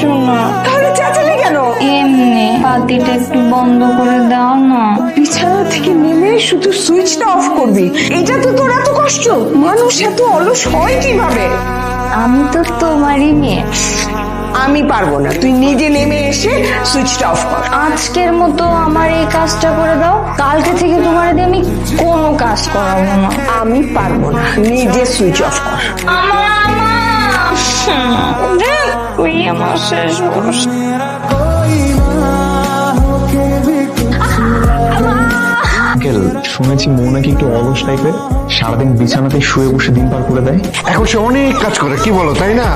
কিছু না। তাহলে চেঁচালি কেন? এমনি বাতিটা একটু বন্ধ করে দাও না। বিছানা থেকে নেমে শুধু সুইচটা অফ করবি, এটা তো তোর এত কষ্ট? মানুষ এত অলস হয় কিভাবে? আমি তো তোমারই মেয়ে। আমি পারবো না, তুই নিজে নেমে এসে সুইচটা অফ কর। আজকের মতো আমার এই কাজটা করে দাও, কালকে থেকে তোমার দিয়ে আমি কোনো কাজ করাবো না। আমি পারবো না, নিজে সুইচ অফ কর। তুই আমার শেষ ভরসা। আঙ্কেল, শুনেছি মৌ নাকি একটু অলস টাইপের, সারাদিন বিছানাতে শুয়ে বসে দিন পার করে দেয়। এখন সে অনেক কাজ করে, কি বলো তাই না?